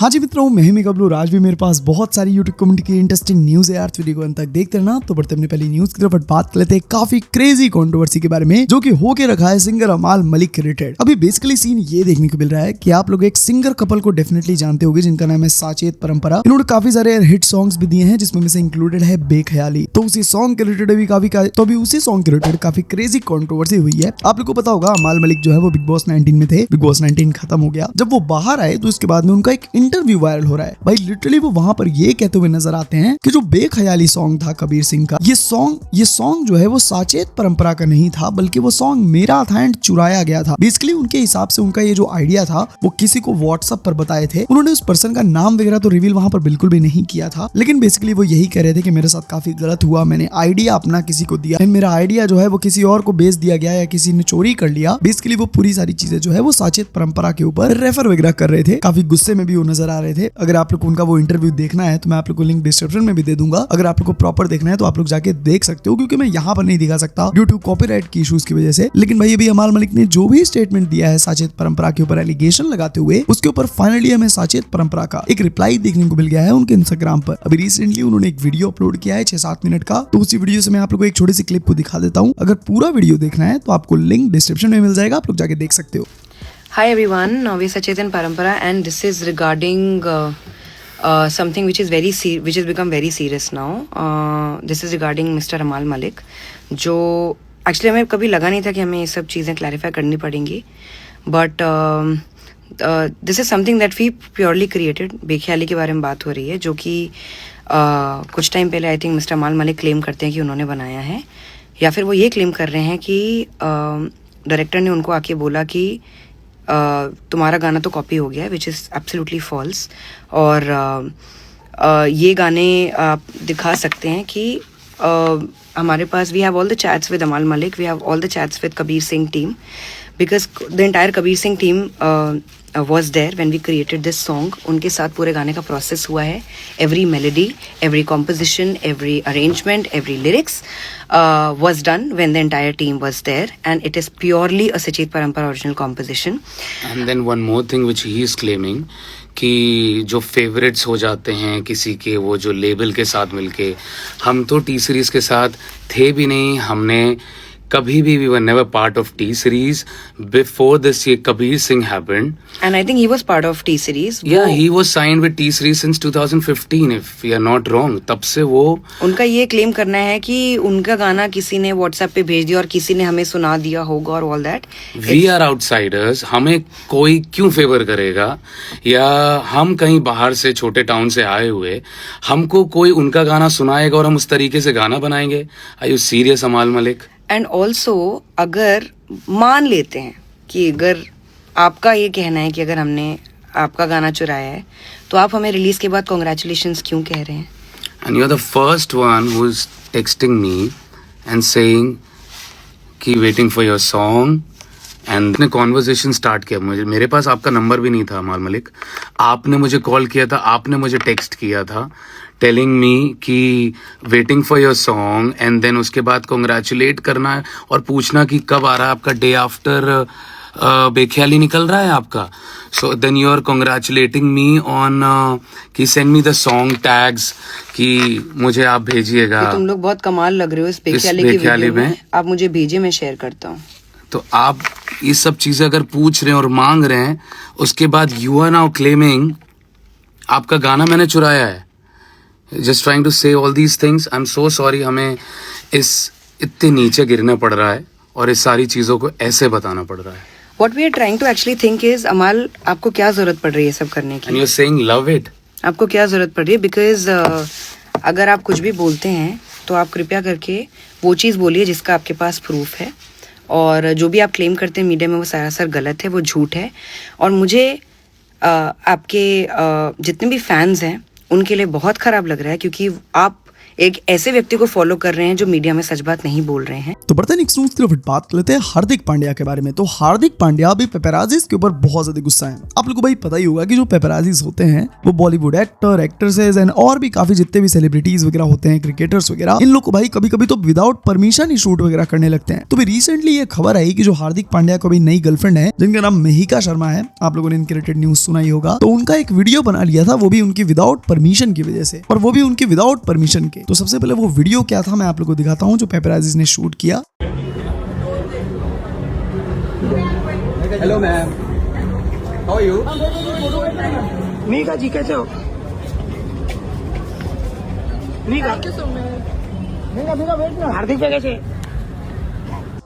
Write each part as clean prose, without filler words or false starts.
हाँ जी मित्रों, मैं ही गबलू राज भी मेरे पास बहुत सारी यूट्यूब कम्युनिटी की इंटरेस्टिंग न्यूज है यार। वीडियो को अंत तक देखते रहना। तो बढ़ते अपने पहली न्यूज की तरफ बात कर लेते हैं काफी क्रेजी कंट्रोवर्सी के बारे में जो कि होके रखा है सिंगर अमाल मलिक के रिलेटेड। अभी बेसिकली सीन ये देखने को मिल रहा है कि आप लोग एक सिंगर कपल को डेफिनेटली जानते होंगे जिनका नाम है साचेत परंपरा। इन्होंने काफी सारे हिट सॉन्ग्स भी दिए हैं जिसमें से इंक्लूडेड है बेख्याली। तो उसी सॉन्ग के रिलेटेड अभी उसी सॉन्ग के रिलेटेड काफी क्रेजी कंट्रोवर्सी हुई है। आप लोग को पता होगा अमाल मलिक जो है वो बिग बॉस 19 में थे। बिग बॉस 19 खत्म हो गया। जब वो बाहर आए तो उसके बाद में उनका एक इंटरव्यू वायरल हो रहा है। भाई लिटरली वो वहां पर ये कहते हुए नजर आते हैं कि जो बेख्याली सॉन्ग था कबीर सिंह का, ये सॉन्ग जो है वो साचेत परंपरा का नहीं था बल्कि वो सॉन्ग मेरा था एंड चुराया गया था। बेसिकली उनके हिसाब से उनका ये जो आइडिया था वो किसी को व्हाट्सएप पर बताए थे। उन्होंने उस पर्सन का नाम वगैरह तो रिवील वहां पर बिल्कुल भी नहीं किया था, लेकिन बेसिकली वो यही कह रहे थे कि मेरे साथ काफी गलत हुआ, मैंने आइडिया अपना किसी को दिया, मेरा आइडिया जो है वो किसी और को बेच दिया गया या किसी ने चोरी कर लिया। बेसिकली वो पूरी सारी चीजें जो है वो साचेत परंपरा के ऊपर रेफर वगैरह कर रहे थे। काफी गुस्से में भी वो नजर आ रहे थे। अगर आप लोग उनका वो इंटरव्यू देखना है तो मैं आप लोग को लिंक डिस्क्रिप्शन में भी दे दूंगा। अगर आप लोग को प्रॉपर देखना है तो आप लोग जाके देख सकते हो, क्योंकि मैं यहाँ पर नहीं दिखा सकता ड्यू टू कॉपीराइट की इश्यूज की वजह से। लेकिन भाई अभी अमाल मलिक ने जो भी स्टेटमेंट दिया है साचेत परंपरा के ऊपर एलिगेशन लगाते हुए, उसके ऊपर फाइनली हमें साचेत परंपरा का एक रिप्लाई देखने को मिल गया है उनके इंस्टाग्राम पर। अभी रिसेंटली उन्होंने एक वीडियो अपलोड किया है 6-7 मिनट का। तो उसी वीडियो से मैं आप लोग को एक छोटी सी क्लिप को दिखा देता हूँ। अगर पूरा वीडियो देखना है तो आपको लिंक डिस्क्रिप्शन में मिल जाएगा, आप लोग जाके देख सकते हो। Hi everyone, we are Sachetan Parampara and this is regarding something which has become very serious now. This is regarding Mr. Amal Malik, जो actually हमें कभी लगा नहीं था कि हमें ये सब चीज़ें क्लैरिफाई करनी पड़ेंगी, but this is something that we purely created. बेख्याली के बारे में बात हो रही है जो कि कुछ टाइम पहले आई थिंक मिस्टर अमाल मलिक क्लेम करते हैं कि उन्होंने बनाया है, या फिर वो ये क्लेम कर रहे हैं कि डायरेक्टर ने उनको आके बोला कि तुम्हारा गाना तो कॉपी हो गया है, विच इज़ एब्सोल्युटली फॉल्स। और ये गाने आप दिखा सकते हैं कि हमारे पास we have all the chats with Amaal Malik, we have all the chats with Kabir Singh team, because the entire Kabir Singh team was there when we created this song. उनके साथ पूरे गाने का प्रोसेस हुआ है. Every melody, every composition, every arrangement, every lyrics was done when the entire team was there, and it is purely a Sachet Parampara original composition. And then one more thing which he is claiming कि जो favourites हो जाते हैं किसी के, वो जो label के साथ मिलके, हम तो टी सीरीज के साथ थे भी नहीं, हमने कभी भी we were never part of T series before this year Kabir Singh happened, and I think he was part of T series. Yeah, he was signed with T series since 2015 if we are not wrong. तब से वो उनका ये claim करना है कि उनका गाना किसी ने व्हाट्सएप पे भेज दिया और किसी ने हमें सुना दिया होगा और all that. We are outsiders, हमें कोई क्यों फेवर करेगा, या हम कहीं बाहर से छोटे टाउन से आए हुए, हमको कोई उनका गाना सुनाएगा और हम उस तरीके से गाना बनाएंगे? Are you serious अमाल मलिक? एंड ऑल्सो अगर मान लेते हैं कि अगर आपका ये कहना है कि अगर हमने आपका गाना चुराया है, तो आप हमें रिलीज के बाद कॉन्ग्रेचुलेशंस क्यों कह रहे हैं? And you're the first one who's texting me and saying कि waiting for your song, and ने कॉन्वर्जेशन स्टार्ट किया। मेरे पास आपका नंबर भी नहीं था अमाल मलिक, आपने मुझे कॉल किया था, आपने मुझे टेक्स्ट किया था टेलिंग मी कि waiting for your song, and then उसके बाद कॉन्ग्रेचुलेट करना है और पूछना कि कब आ रहा है आपका डे आफ्टर बेख्याली निकल रहा है आपका। So then you are congratulating me on कि send me the song tags कि मुझे आप भेजिएगा। तुम लोग बहुत कमाल लग रहे हो इस बेख्याली की वीडियो में, आप मुझे भेजिए, मैं शेयर करता हूँ। तो आप ये सब चीजें अगर पूछ रहे हैं और मांग रहे हैं, उसके बाद यू आर नाउ क्लेमिंग आपका गाना मैंने चुराया है। जस्ट ट्राइंग टू से all these things. I am so sorry, हमें इस इतने नीचे गिरना पड़ रहा है और इस सारी चीजों को ऐसे बताना पड़ रहा है। What we are trying to actually think is, अमाल आपको क्या जरूरत पड़ रही है सब करने की? And you're saying love it. आपको क्या जरूरत पड़ रही है? बिकॉज अगर आप कुछ भी बोलते हैं तो आप कृपया करके वो चीज़ बोलिए जिसका आपके पास प्रूफ है, और जो भी आप क्लेम करते हैं मीडिया में वो सरासर गलत है, वो झूठ है। और मुझे आपके जितने भी फैंस हैं उनके लिए बहुत ख़राब लग रहा है, क्योंकि आप एक ऐसे व्यक्ति को फॉलो कर रहे हैं जो मीडिया में सच बात नहीं बोल रहे हैं। तो बढ़ते नेक्स्ट न्यूज की तरफ बात कर लेते हैं हार्दिक पांड्या के बारे में। तो हार्दिक पांड्या भी पेपराजीज के ऊपर बहुत ज्यादा गुस्सा है। आप लोगों को भाई पता ही होगा कि जो पेपराजीज होते हैं वो बॉलीवुड एक्टर, एक्ट्रेसेस एंड और भी काफी जितने भी सेलिब्रिटीज वगैरह होते हैं, क्रिकेटर्स वगैरह, इन लोग को भाई कभी कभी तो विदाउट परमिशन ही शूट वगैरह करने लगते हैं। तो भी रिसेंटली ये खबर आई कि जो हार्दिक पांड्या को भी नई गर्लफ्रेंड है जिनका नाम मेहिका शर्मा है, आप लोगों ने इनके रिलेटेड न्यूज सुना ही होगा, तो उनका एक वीडियो बना लिया था, वो भी उनकी विदाउट परमिशन की वजह से, और वो भी उनकी विदाउट परमिशन के। तो सबसे पहले वो वीडियो क्या था मैं आप लोगों को दिखाता हूँ जो पेपराजीज ने शूट किया। Hello ma'am, how are you? Mika ji कैसे हो? मीका हार्दिक पे कैसे?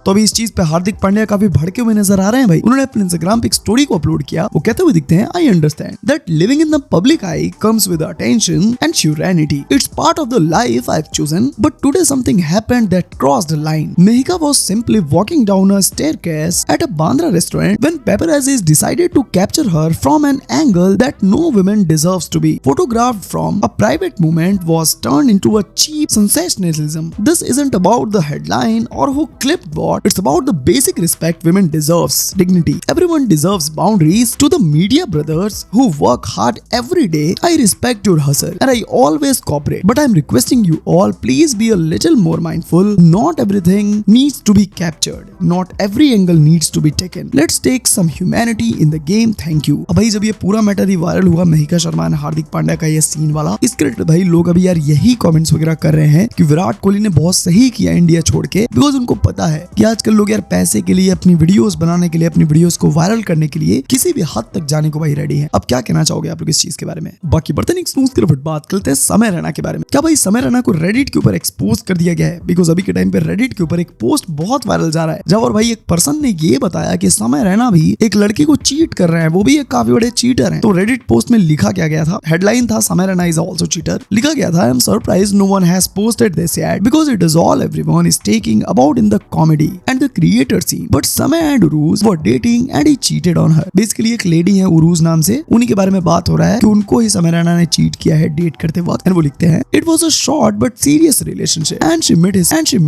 तो अभी इस चीज पे हार्दिक पांड्या काफी भड़के हुए नजर आ रहे हैं भाई। उन्होंने अपने इंस्टाग्राम पे एक स्टोरी को अपलोड किया। वो कहते हुए दिखते हैं, I understand that living in the public I comes with attention and surety. It's part of the life I have chosen, but today something happened that crossed the line. Mehika was simply walking down a staircase at a Bandra restaurant when paparazzis decided to capture her from an angle that no woman deserves to be photographed from. A private moment was turned into a cheap sensationalism. This isn't about the headline or who clipped what. It's about the basic respect women deserves. Dignity. Everyone deserves boundaries. To the media brothers who work hard every day, I respect your hustle and I always cooperate. But I'm requesting you all, please be a little more mindful. Not everything needs to be captured. Not every angle needs to be taken. Let's take some humanity in the game. Thank you. अब भाई जब ये पूरा matter ही viral हुआ, मेहिका शर्मा और हार्दिक पांड्या का ये scene वाला, इसके रिलेटेड भाई लोग अभी यार यही कमेंट्स वगैरह कर रहे हैं कि विराट कोहली ने बहुत सही किया इंडिया छोड़ के, बिकॉज उनको पता है कि आजकल लोग यार पैसे के लिए, अपनी वीडियोस बनाने के लिए, अपनी वीडियोस को वायरल करने के लिए किसी भी हद तक जाने को भाई रेडी हैं। अब क्या कहना चाहोगे आप लोग इस चीज के बारे में? बाकी बढ़ते नेक्स्ट न्यूज़ की तरफ बात करते हैं समय रैना के बारे में। क्या भाई समय रैना को रेडिट के ऊपर एक्सपोज कर दिया गया है? बिकॉज अभी के टाइम पे रेडिट के ऊपर एक पोस्ट बहुत वायरल जा रहा है, जब और भाई एक पर्सन ने ये बताया कि समय रैना भी एक लड़की को चीट कर रहे हैं, वो भी एक काफी बड़े चीटर हैं। तो रेडिट पोस्ट में लिखा क्या गया था? हेडलाइन था, समय रैना इज आल्सो चीटर। लिखा गया था, I am surprised no one has posted this yet because it is all everyone is taking about in the comedy and the creator scene, but Samay and Uruz were dating and he cheated on her. Basically एक lady है उरूज नाम से, उन्हीं के बारे में बात हो रहा है कि उनको ही समय रैना ने चीट किया है डेट करते वक्त। एंड वो लिखते हैं, it was a short but serious relationship and she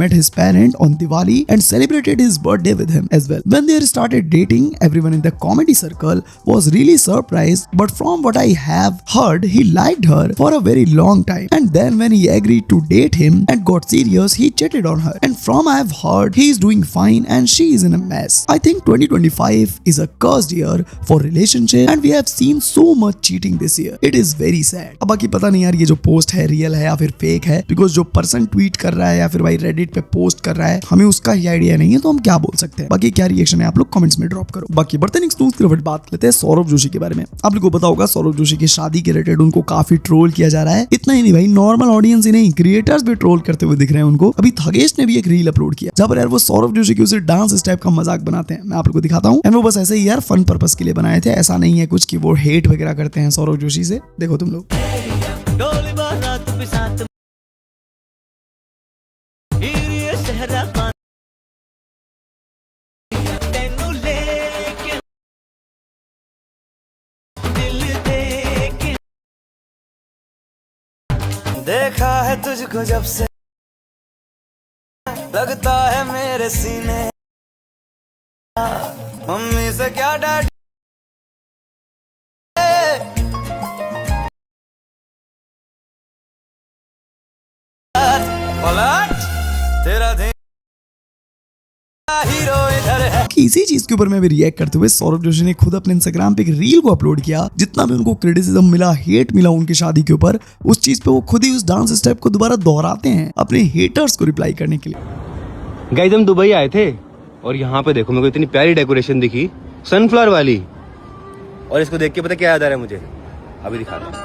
met his parent on Diwali and celebrated his birthday with him as well. When they started dating, everyone in the comedy circle was really surprised, but from what I have heard, he liked her for a very long time, and then when he agreed to date him and got serious, he cheated on her, and from I have heard, he is doing fine and she is in a mess. I think 2025 is a cursed year for relationship and we have seen so much cheating this year. It is very sad. अब बाकी पता नहीं यार ये जो post है real है या फिर फेक है, बिकॉज जो पर्सन ट्वीट कर रहा है या फिर भाई रेडिट पे पोस्ट कर रहा है, हमें उसका ही आइडिया नहीं है, तो हम क्या बोल सकते हैं। बाकी क्या रिएक्शन है आप लोग कमेंट्स में ड्रॉप करो। बाकी बढ़ते नेक्स्ट न्यूज़ की तरफ बात करते हैं सौरभ जोशी के बारे में। आप लोगों को पता होगा सौरभ जोशी की शादी के रिलेटेड उनको काफी ट्रोल किया जा रहा है। इतना ही नहीं भाई, नॉर्मल ऑडियंस ही नहीं, क्रिएटर्स भी ट्रोल करते हुए दिख रहे हैं उनको। अभी थगेश ने भी एक रील अपलोड किया जहां पर यार वो सौरभ जोशी की उसे डांस इस टाइप का मजाक बनाते हैं। मैं आप लोगों को दिखाता हूं, एंड वो बस ऐसे ही यार फन पर्पस के लिए बनाए थे, ऐसा नहीं है कुछ कि वो हेट वगैरह करते हैं सौरभ जोशी से। देखो तुम लोग। देखा है तुझको जब से लगता है मेरे सीने, मम्मी से क्या डर पलट तेरा दिन हीरो इधर है। इसी चीज के ऊपर मैं भी रिएक्ट करते हुए सौरभ जोशी ने खुद अपने इंस्टाग्राम पे एक रील को अपलोड किया, जितना भी उनको क्रिटिसिज्म मिला, हेट मिला उनकी शादी के ऊपर, उस चीज पे वो खुद ही उस डांस स्टेप को दोबारा दोहराते हैं अपने हेटर्स को रिप्लाई करने के लिए। गाइस हम दुबई आए थे और यहाँ पे देखो मेरे को इतनी प्यारी डेकोरेशन दिखी, सनफ्लावर वाली, और इसको देख के पता क्या याद आ रहा है मुझे, अभी दिखाता हूँ।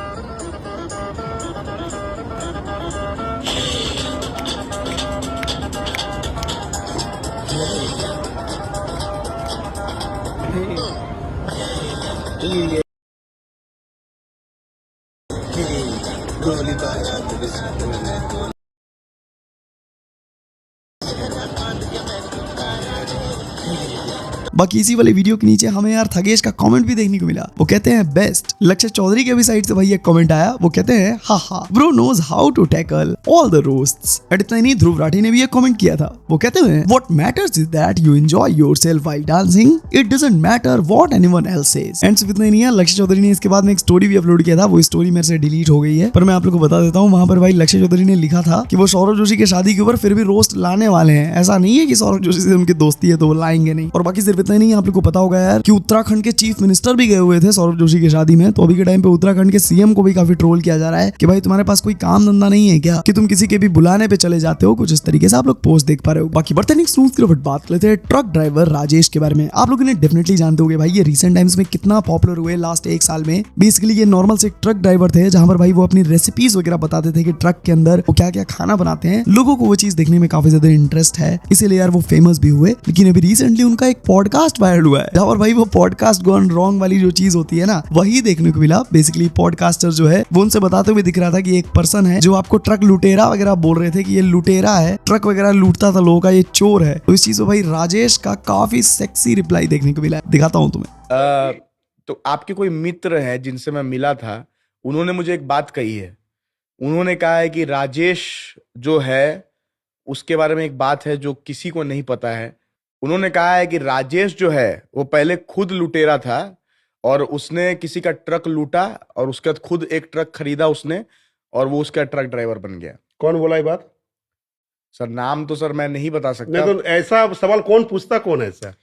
बाकी इसी वाले वीडियो के नीचे हमें यार थगेश का कमेंट भी देखने को मिला। वो कहते हैं बेस्ट। लक्ष्य चौधरी के भी साइड से भाई एक कमेंट आया, वो कहते हैं हा bro knows how to tackle all the roasts. And इतना ही नहीं, ध्रुव राठी ने भी एक कमेंट किया था। वो कहते हैं what matters is that you enjoy yourself while dancing, it doesn't matter what anyone else says. And सिर्फ इतना ही नहीं है, लक्ष्य चौधरी ने इसके बाद में एक स्टोरी भी अपलोड किया था। वो स्टोरी मेरे से डिलीट हो गई है, पर मैं आप लोगों को बता देता हूँ। वहां पर भाई लक्ष्य चौधरी ने लिखा था कि वो सौरभ जोशी की शादी के ऊपर फिर भी रोस्ट लाने वाले हैं। ऐसा नहीं है कि सौरभ जोशी से उनकी दोस्ती है तो वो लाएंगे नहीं। और बाकी सिर्फ इतना ही नहीं, आप लोग को पता होगा यार कि उत्तराखंड के चीफ मिनिस्टर भी गए हुए थे सौरभ जोशी की शादी में। तो अभी के टाइम पे उत्तराखंड के सीएम को भी काफी ट्रोल किया जा रहा है कि भाई तुम्हारे पास कोई काम धंधा नहीं है क्या कि तुम किसी के भी बुलाने पे चले जाते हो। कुछ इस तरीके से आप लोग पोस्ट देख पा रहे हो। बाकी बढ़ते नेक्स्ट न्यूज़ की तरफ बात करते हैं ट्रक ड्राइवर राजेश के बारे में। आप लोगों ने डेफिनेटली जानते होंगे भाई ये रिसेंट टाइम्स में कितना पॉपुलर हुए लास्ट एक साल में। बेसिकली ये नॉर्मल से ट्रक ड्राइवर थे जहां पर भाई वो अपनी रेसिपीज वगैरह बताते थे कि ट्रक के अंदर वो क्या क्या खाना बनाते हैं। लोगों को वो चीज देखने में काफी ज्यादा इंटरेस्ट है, इसीलिए यार वो फेमस भी हुए। लेकिन अभी रिसेंटली उनका एक पॉडकास्ट वायरल हुआ है जहां पर भाई वो पॉडकास्ट गॉन रॉन्ग वाली जो चीज होती है ना वही देखने को मिला। बेसिकली पॉडकास्टर जो है वो उनसे बताते हुए दिख रहा था कि एक पर्सन है जो आपको ट्रक लुटेरा वगैरह बोल रहे थे कि ये लुटेरा है, ट्रक वगैरह लूटता था लोगों का, ये चोर है। तो इस चीज को भाई राजेश का काफी सेक्सी रिप्लाई देखने को मिला है, दिखाता हूँ तुम्हें। तो आपके कोई मित्र हैं जिनसे मैं मिला था, उन्होंने मुझे एक बात कही है। उन्होंने कहा है कि राजेश जो है उसके बारे में एक बात है जो किसी को नहीं पता है। उन्होंने कहा है कि राजेश जो है वो पहले खुद लुटेरा था और उसने किसी का ट्रक लूटा और उसके बाद खुद एक ट्रक खरीदा उसने और वो उसका ट्रक ड्राइवर बन गया। कौन बोला ये बात? सर नाम तो सर मैं नहीं बता सकता। नहीं तो ऐसा सवाल कौन पूछता, कौन है ऐसा?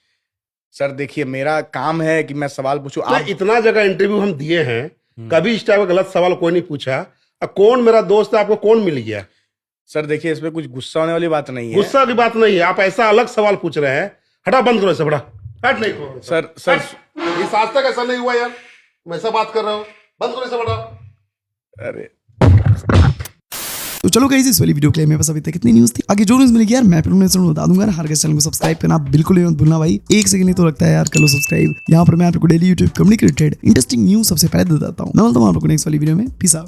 सर देखिए मेरा काम है कि मैं सवाल पूछूं। आप इतना जगह इंटरव्यू हम दिए हैं, कभी इस टाइप का गलत सवाल कोई नहीं पूछा। कौन मेरा दोस्त है, आपको कौन मिल गया? सर देखिए इसमें कुछ गुस्सा होने वाली बात नहीं है। गुस्सा की बात नहीं है, आप ऐसा अलग सवाल पूछ रहे हैं। हटा, बंद करो इसे, बड़ा हट। नहीं करो सर इस आज तक ऐसा नहीं हुआ यार, मैं ऐसा बात कर रहा हूँ। बंद करो इसे, बड़ा। अरे तो चलो गाइस इस वाली वीडियो के लिए मेरे पास अभी तक कितनी न्यूज़ थी। आगे जो न्यूज़ मिलेगी यार मैं बता दूंगा। हर किसी चैनल को सब्सक्राइब करना बिल्कुल मत भूलना भाई। एक सेकंड नहीं तो लगता है यार, कर लो सब्सक्राइब। यहाँ पर मैं आपको daily YouTube communicated interesting news सबसे पहले दे देता हूँ। मैं बोलता हूँ आप लोगों को नेक्स्ट वाली वीडियो में। Peace out.